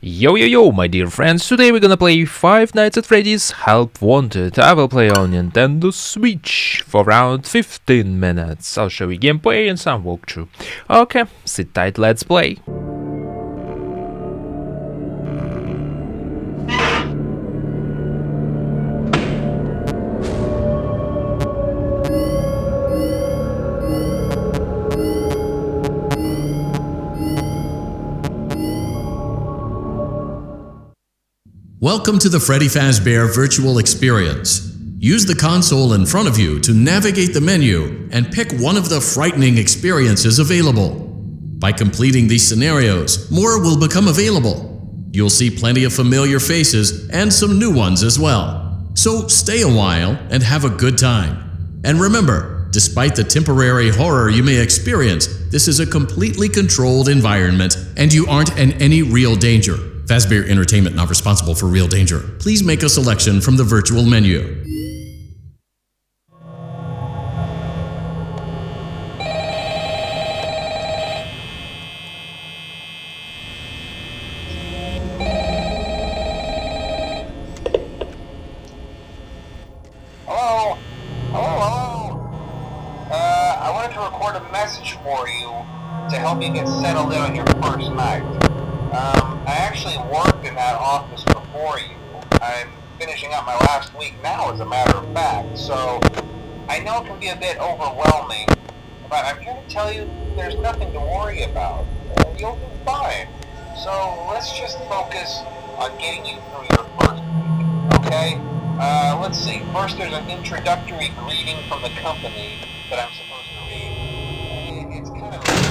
Yo yo yo, my dear friends, today we're gonna play Five Nights at Freddy's Help Wanted. I will play on Nintendo Switch for around 15 minutes. I'll show you gameplay and some walkthrough. Okay, sit tight, let's play. Welcome to the Freddy Fazbear virtual experience. Use the console in front of you to navigate the menu and pick one of the frightening experiences available. By completing these scenarios, more will become available. You'll see plenty of familiar faces and some new ones as well. So stay a while and have a good time. And remember, despite the temporary horror you may experience, this is a completely controlled environment and you aren't in any real danger. Fazbear Entertainment not responsible for real danger. Please make a selection from the virtual menu. Hello? I wanted to record a message for you to help you get settled in on your first night. I actually worked in that office before you. I'm finishing up my last week now, as a matter of fact, so I know it can be a bit overwhelming, but I'm here to tell you there's nothing to worry about. You'll do fine. So let's just focus on getting you through your first week, okay? Let's see. First, there's an introductory greeting from the company that I'm supposed to read. It's kind of a thing.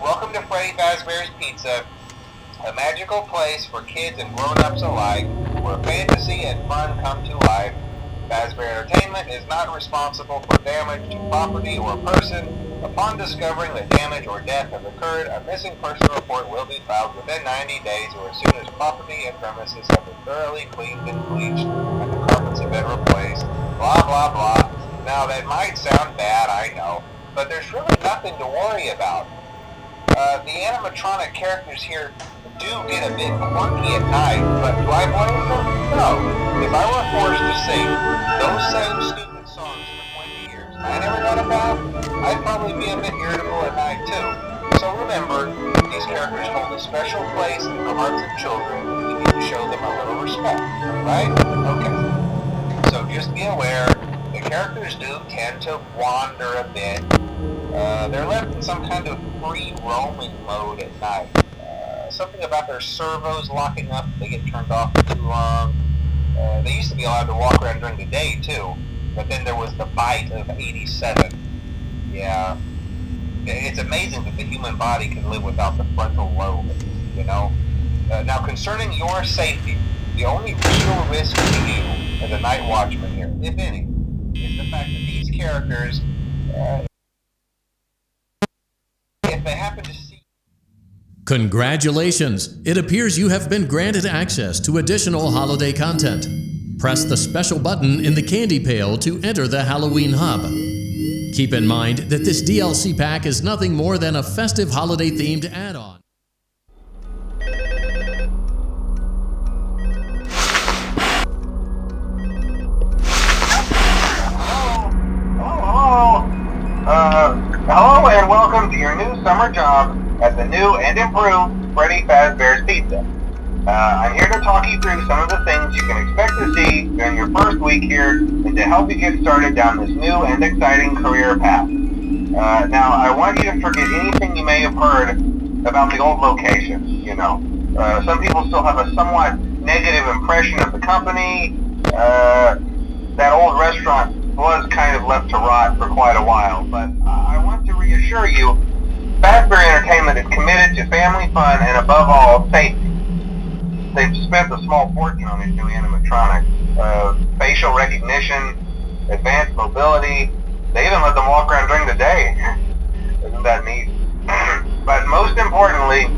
Welcome to Freddy Fazbear's Pizza, a magical place for kids and grown-ups alike, where fantasy and fun come to life. Fazbear Entertainment is not responsible for damage to property or person. Upon discovering that damage or death has occurred, a missing person report will be filed within 90 days or as soon as property and premises have been thoroughly cleaned and bleached and the carpets have been replaced. Blah, blah, blah. Now, that might sound bad, I know, but there's really nothing to worry about. The animatronic characters here do get a bit quirky at night, but do I blame them? No. If I were forced to sing those same stupid songs for 20 years and I never got a bath, I'd probably be a bit irritable at night too. So remember, these characters hold a special place in the hearts of children. We need to show them a little respect, right? Okay. So just be aware, the characters do tend to wander a bit. They're left in some kind of free roaming mode at night. Something about their servos locking up if they get turned off for too long. They used to be allowed to walk around during the day too, but then there was the bite of 87. Yeah. It's amazing that the human body can live without the frontal lobe, you know? Now concerning your safety, the only real risk to you as a night watchman here, if any, is the fact that these characters, if they happen to see... Congratulations! It appears you have been granted access to additional holiday content. Press the special button in the candy pail to enter the Halloween hub. Keep in mind that this DLC pack is nothing more than a festive holiday-themed add-on. Hello and welcome to your new summer job at the new and improved Freddy Fazbear's Pizza. I'm here to talk you through some of the things you can expect to see during your first week here and to help you get started down this new and exciting career path. Now, I want you to forget anything you may have heard about the old location, you know. Some people still have a somewhat negative impression of the company. That old restaurant was kind of left to rot for quite a while, but I want to reassure you, Fazbear Entertainment is committed to family fun and above all, safety. They've spent a small fortune on these new animatronics. Facial recognition, advanced mobility, they even let them walk around during the day. Isn't that neat? But most importantly,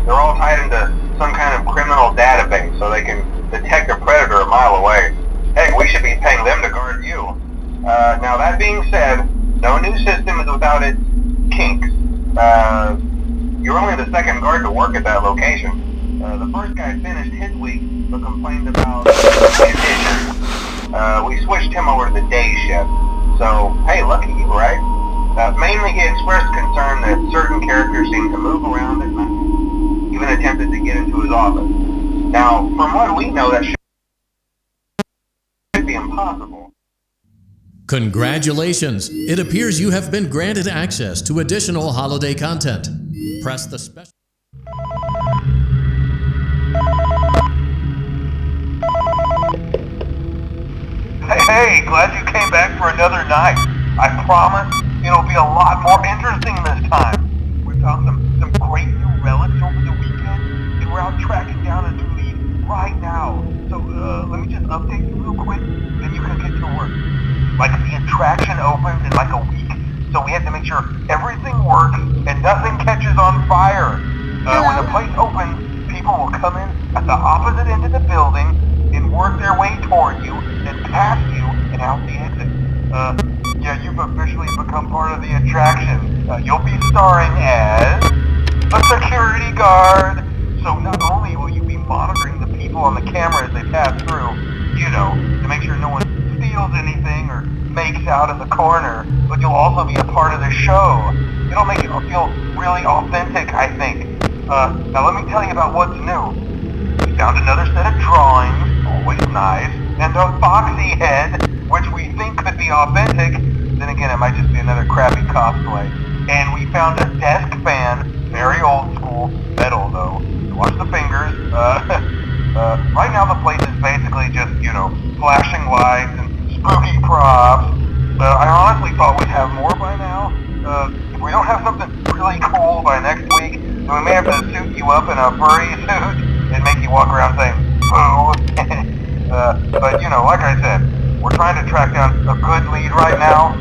they're all tied into some kind of criminal database so they can detect a predator a mile away. Heck, we should be paying them to guard you. Now that being said, no new system is without its kinks. You're only the second guard to work at that location. The first guy finished his week, but complained about conditions. We switched him over to the day shift. So, hey, lucky you, right? Mainly he expressed concern that certain characters seem to move around at night. Even attempted to get into his office. Now, from what we know, that should be impossible. Congratulations! It appears you have been granted access to additional holiday content. Press the special... Hey, glad you came back for another night. I promise it'll be a lot more interesting this time. We found some great new relics over the weekend, and we're out tracking down a new lead right now. So, let me just update you real quick, then you can get to work. Like, the attraction opens in like a week, so we have to make sure everything works and nothing catches on fire. When the place opens, people will come in at the opposite end of the building and work their way toward you, then past you, and out the exit. Yeah, you've officially become part of the attraction. You'll be starring as a security guard. So not only will you be monitoring the people on the camera as they pass through, you know, to make sure no one steals anything or makes out in the corner, but you'll also be a part of the show. It'll make it feel really authentic, I think. Now let me tell you about what's new. We found another set of drawings, always nice, and a foxy head, which we think could be authentic. Then again, it might just be another crappy cosplay. And we found a desk fan, very old school, metal though. Watch the fingers. Right now the place is basically just, you know, flashing lights and spooky props. I honestly thought we'd have more by now. If we don't have something really cool by next week, then we may have to suit you up in a furry suit and make you walk around saying, boo. But, you know, like I said, we're trying to track down a good lead right now.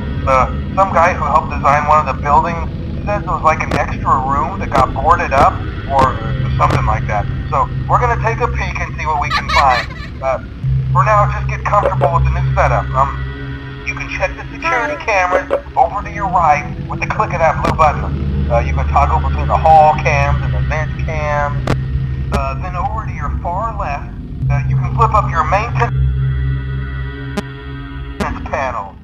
Some guy who helped design one of the buildings says it was like an extra room that got boarded up, or something like that. So, we're gonna take a peek and see what we can find. For now, just get comfortable with the new setup. You can check the security cameras over to your right with the click of that blue button. You can toggle between the hall cams and the vent cams. Then over to your far left, you can flip up your maintenance panel.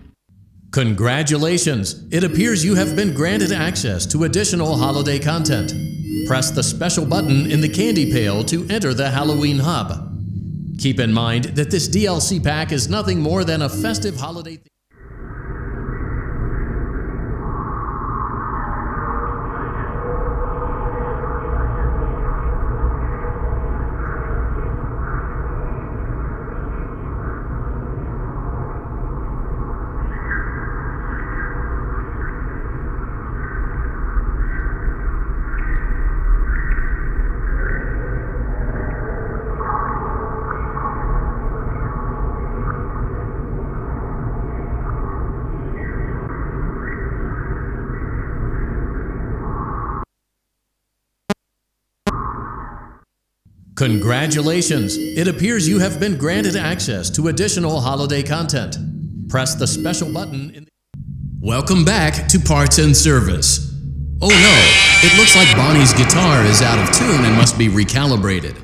Congratulations! It appears you have been granted access to additional holiday content. Press the special button in the candy pail to enter the Halloween hub. Keep in mind that this DLC pack is nothing more than a festive holiday... Congratulations! It appears you have been granted access to additional holiday content. Press the special button in the... Welcome back to Parts and Service. Oh no, it looks like Bonnie's guitar is out of tune and must be recalibrated.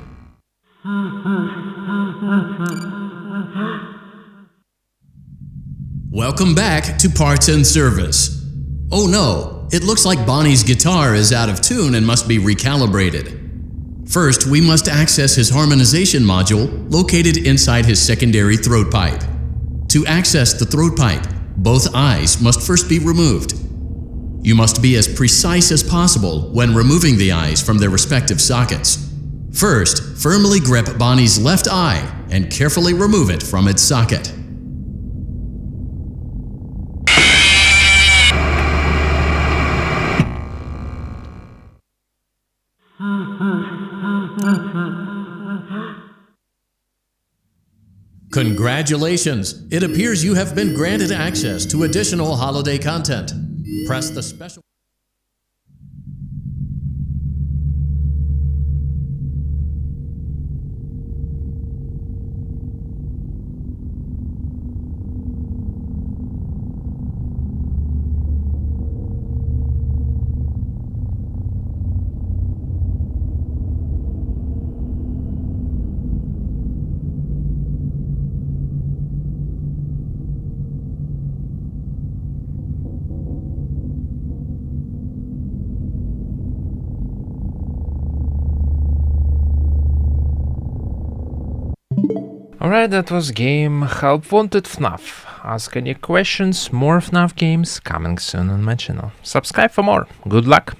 Welcome back to Parts and Service. Oh no, it looks like Bonnie's guitar is out of tune and must be recalibrated. First, we must access his harmonization module located inside his secondary throat pipe. To access the throat pipe, both eyes must first be removed. You must be as precise as possible when removing the eyes from their respective sockets. First, firmly grip Bonnie's left eye and carefully remove it from its socket. Congratulations! It appears you have been granted access to additional holiday content. Press the special... Alright, that was game Help Wanted FNaF. Ask any questions, more FNaF games coming soon on my channel. Subscribe for more. Good luck.